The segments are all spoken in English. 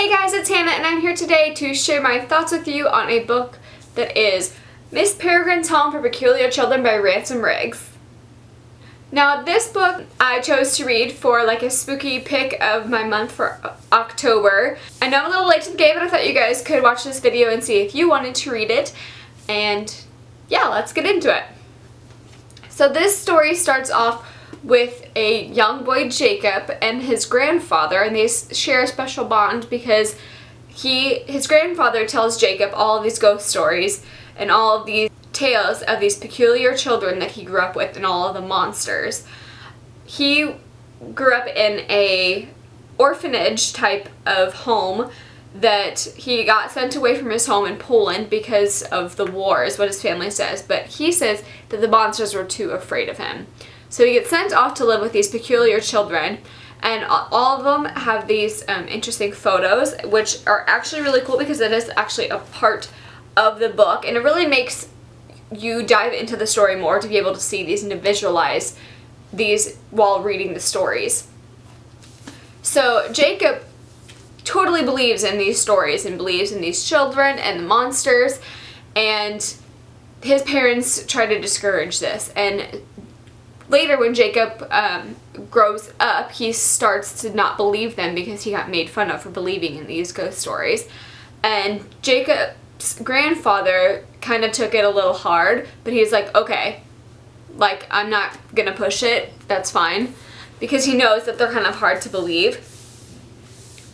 Hey guys, it's Hannah and I'm here today to share my thoughts with you on a book that is Miss Peregrine's Home for Peculiar Children by Ransom Riggs. Now this book I chose to read for like a spooky pick of my month for October. I know I'm a little late to the game, but I thought you guys could watch this video and see if you wanted to read it. And yeah, let's get into it. So this story starts off with a young boy, Jacob, and his grandfather, and they share a special bond because his grandfather tells Jacob all of these ghost stories and all of these tales of these peculiar children that he grew up with and all of the monsters. He grew up in a orphanage type of home that he got sent away from his home in Poland because of the war, is what his family says, but he says that the monsters were too afraid of him. So he gets sent off to live with these peculiar children, and all of them have these interesting photos, which are actually really cool because it is actually a part of the book, and it really makes you dive into the story more to be able to see these and to visualize these while reading the stories. So Jacob totally believes in these stories and believes in these children and the monsters, and his parents try to discourage this. And later when Jacob grows up, he starts to not believe them because he got made fun of for believing in these ghost stories. And Jacob's grandfather kind of took it a little hard, but he's like, okay, like, I'm not gonna push it, that's fine, because he knows that they're kind of hard to believe.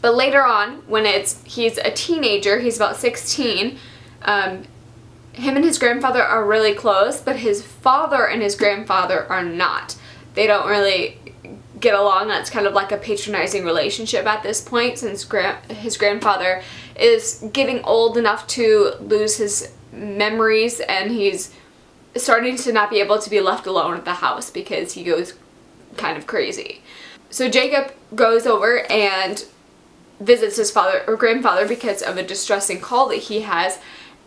But later on, when he's a teenager, he's about 16, him and his grandfather are really close, but his father and his grandfather are not. They don't really get along. That's kind of like a patronizing relationship at this point, since his grandfather is getting old enough to lose his memories, and he's starting to not be able to be left alone at the house because he goes kind of crazy. So Jacob goes over and visits his father or grandfather because of a distressing call that he has,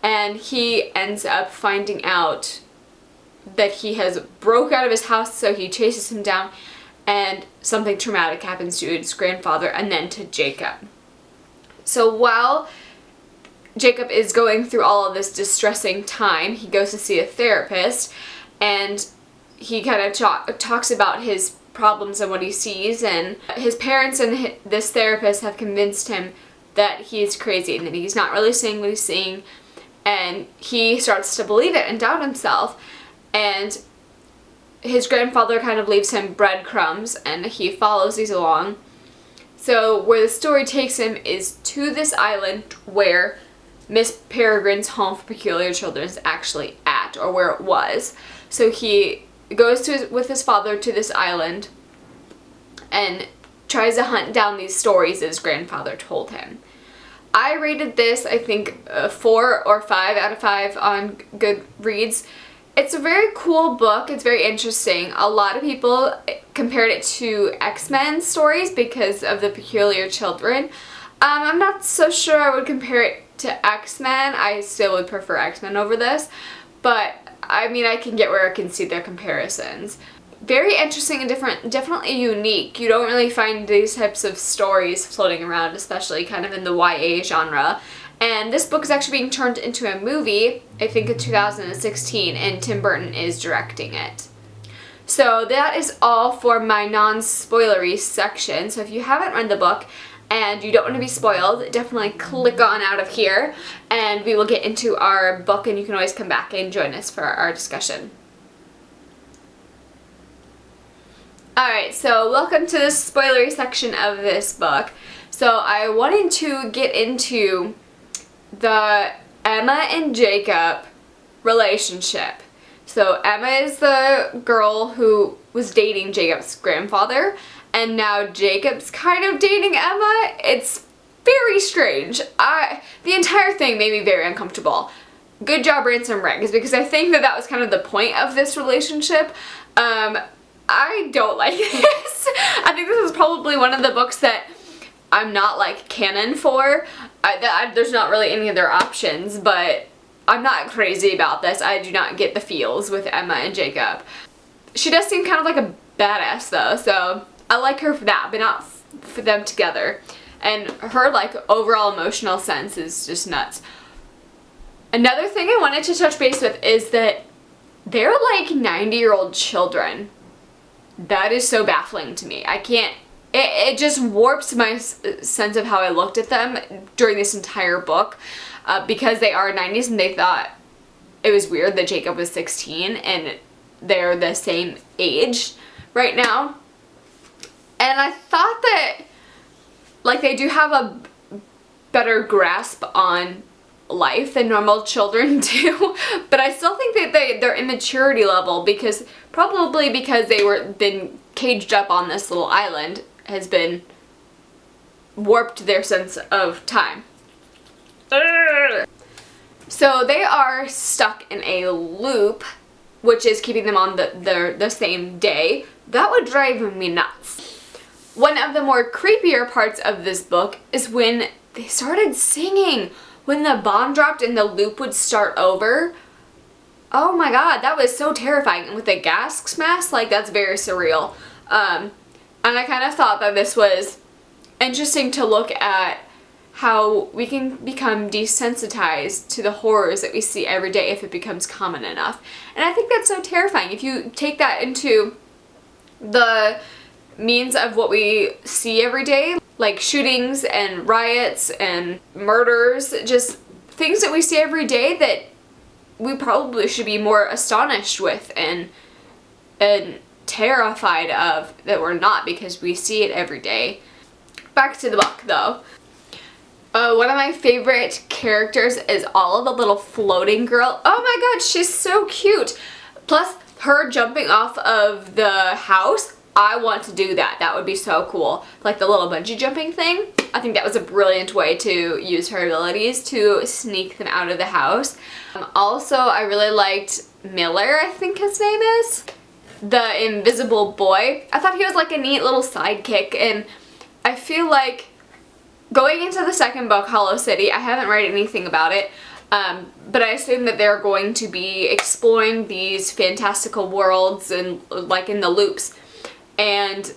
and he ends up finding out that he has broke out of his house, so he chases him down, and something traumatic happens to his grandfather and then to Jacob. So while Jacob is going through all of this distressing time, he goes to see a therapist, and he kind of talks about his problems and what he sees, and his parents and this therapist have convinced him that he's crazy and that he's not really seeing what he's seeing, and he starts to believe it and doubt himself. And his grandfather kind of leaves him breadcrumbs, and he follows these along. So where the story takes him is to this island where Miss Peregrine's Home for Peculiar Children is actually at, or where it was. So he goes with his father to this island and tries to hunt down these stories that his grandfather told him. I rated this, I think, 4 or 5 out of 5 on Goodreads. It's a very cool book. It's very interesting. A lot of people compared it to X-Men stories because of the peculiar children. I'm not so sure I would compare it to X-Men. I still would prefer X-Men over this, but I mean, I can get where I can see their comparisons. Very interesting and different, definitely unique. You don't really find these types of stories floating around, especially kind of in the YA genre. And this book is actually being turned into a movie, I think in 2016, and Tim Burton is directing it. So that is all for my non-spoilery section. So if you haven't read the book and you don't want to be spoiled, definitely click on out of here, and we will get into our book, and you can always come back and join us for our discussion. Alright, so welcome to the spoilery section of this book. So I wanted to get into the Emma and Jacob relationship. So Emma is the girl who was dating Jacob's grandfather, and now Jacob's kind of dating Emma. It's very strange. The entire thing made me very uncomfortable. Good job, Ransom Riggs, because I think that was kind of the point of this relationship. I don't like this. I think this is probably one of the books that I'm not like canon for. There's not really any other options, but I'm not crazy about this. I do not get the feels with Emma and Jacob. She does seem kind of like a badass though, so I like her for that, but not for them together. and her like overall emotional sense is just nuts. Another thing I wanted to touch base with is that they're like 90-year-old children. That is so baffling to me. I can't, it just warps my sense of how I looked at them during this entire book, because they are 90s, and they thought it was weird that Jacob was 16 and they're the same age right now. And I thought that like they do have a better grasp on life than normal children do, but I still think that their immaturity level, probably because they were been caged up on this little island, has been warped their sense of time. So they are stuck in a loop, which is keeping them on the same day. That would drive me nuts. One of the more creepier parts of this book is when they started singing. When the bomb dropped and the loop would start over. Oh my god, that was so terrifying. And with the gas mask, like, that's very surreal. And I kind of thought that this was interesting to look at how we can become desensitized to the horrors that we see every day if it becomes common enough. And I think that's so terrifying. If you take that into the means of what we see every day, like shootings and riots and murders, just things that we see every day that we probably should be more astonished with and terrified of, that we're not, because we see it every day. Back to the book though. One of my favorite characters is Olive, the little floating girl. Oh my god, she's so cute. Plus her jumping off of the house. I want to do that. That would be so cool. Like the little bungee jumping thing. I think that was a brilliant way to use her abilities to sneak them out of the house. Also, I really liked Miller, I think his name is. The invisible boy. I thought he was like a neat little sidekick, and I feel like going into the second book, Hollow City, I haven't read anything about it, but I assume that they're going to be exploring these fantastical worlds and like in the loops, and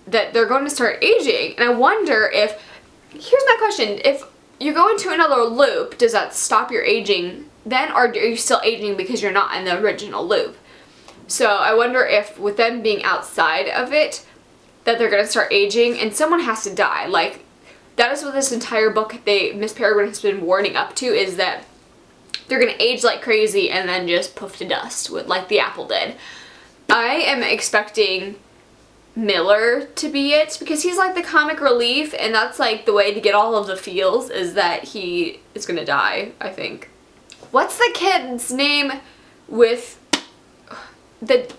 that they're going to start aging. And I wonder if, here's my question, if you go into another loop, does that stop your aging then, or are you still aging because you're not in the original loop? So I wonder if with them being outside of it, that they're going to start aging and someone has to die. Like, that is what this entire book Miss Peregrine has been warning up to, is that they're going to age like crazy and then just poof to dust, like the apple did. I am expecting Miller to be it, because he's like the comic relief, and that's like the way to get all of the feels, is that he is gonna die, I think. What's the kid's name with that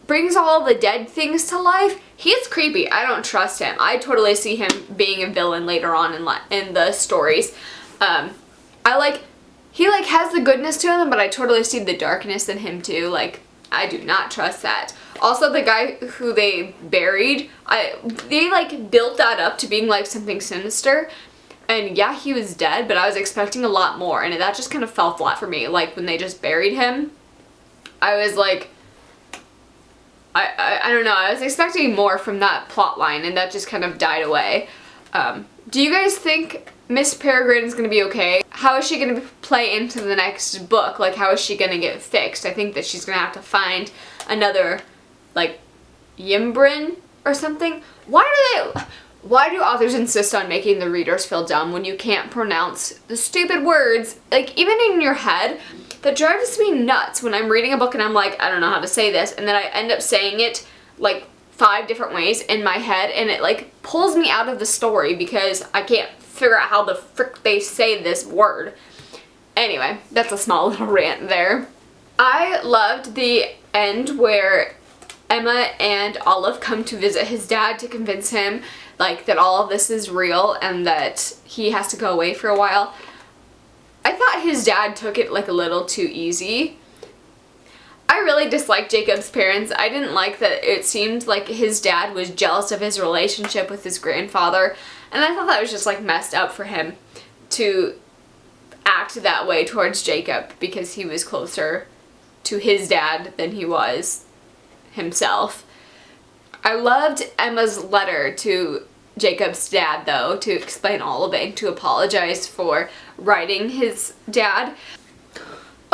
brings all the dead things to life? He's creepy. I don't trust him. I totally see him being a villain later on in the stories. He like has the goodness to him, but I totally see the darkness in him too. Like, I do not trust that. Also, the guy who they buried, they like built that up to being like something sinister. And yeah, he was dead, but I was expecting a lot more, and that just kind of fell flat for me. Like, when they just buried him, I was like, I don't know, I was expecting more from that plot line, and that just kind of died away. Do you guys think Miss Peregrine is going to be okay? How is she going to play into the next book? Like, how is she going to get fixed? I think that she's going to have to find another, like, Yimbrin or something. Why do authors insist on making the readers feel dumb when you can't pronounce the stupid words? Like, even in your head, that drives me nuts when I'm reading a book and I'm like, I don't know how to say this, and then I end up saying it like 5 different ways in my head, and it like pulls me out of the story because I can't figure out how the frick they say this word. Anyway, that's a small little rant there. I loved the end where Emma and Olive come to visit his dad to convince him like that all of this is real and that he has to go away for a while. I thought his dad took it like a little too easy. I really disliked Jacob's parents. I didn't like that it seemed like his dad was jealous of his relationship with his grandfather, and I thought that was just like messed up for him to act that way towards Jacob because he was closer to his dad than he was himself. I loved Emma's letter to Jacob's dad, though, to explain all of it and to apologize for writing his dad.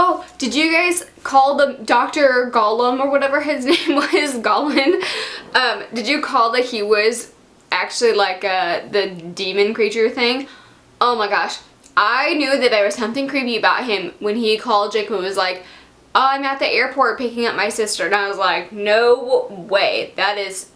Oh, did you guys call the Dr. Gollum or whatever his name was, Gollum? Did you call that he was actually like the demon creature thing? Oh my gosh. I knew that there was something creepy about him when he called Jacob and was like, oh, I'm at the airport picking up my sister. And I was like, no way. That is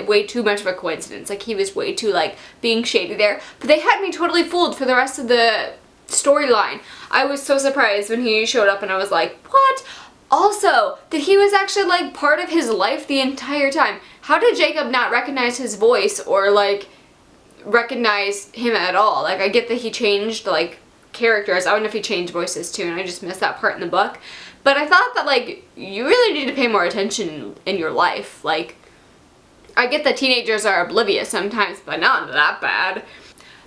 way too much of a coincidence. Like, he was way too, like, being shady there. But they had me totally fooled for the rest of the storyline. I was so surprised when he showed up and I was like, what? Also, that he was actually like part of his life the entire time. How did Jacob not recognize his voice or like recognize him at all? Like, I get that he changed like characters. I don't know if he changed voices too, and I just missed that part in the book. But I thought that like you really need to pay more attention in your life. Like, I get that teenagers are oblivious sometimes, but not that bad.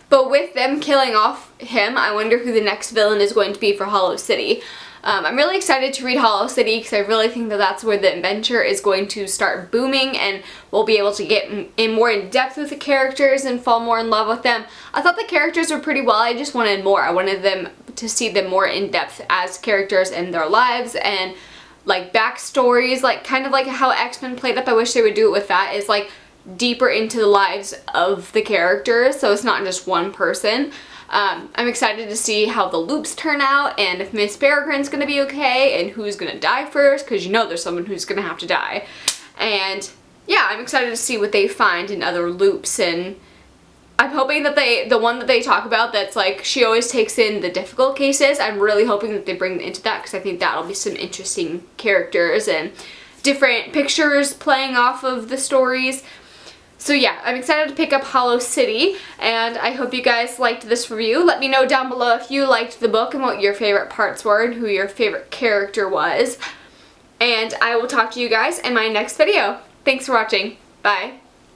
But with them killing off him, I wonder who the next villain is going to be for Hollow City. I'm really excited to read Hollow City because I really think that that's where the adventure is going to start booming and we'll be able to get in more in depth with the characters and fall more in love with them. I thought the characters were pretty well. I just wanted more. I wanted them to see them more in depth as characters in their lives and like backstories, like kind of like how X-Men played up. I wish they would do it with that, is like deeper into the lives of the characters, so it's not just one person. I'm excited to see how the loops turn out and if Miss Peregrine's gonna be okay and who's gonna die first, because you know there's someone who's gonna have to die. And yeah, I'm excited to see what they find in other loops, and I'm hoping that the one that they talk about that's like she always takes in the difficult cases, I'm really hoping that they bring into that because I think that'll be some interesting characters and different pictures playing off of the stories. So yeah, I'm excited to pick up Hollow City, and I hope you guys liked this review. Let me know down below if you liked the book and what your favorite parts were and who your favorite character was. And I will talk to you guys in my next video. Thanks for watching. Bye.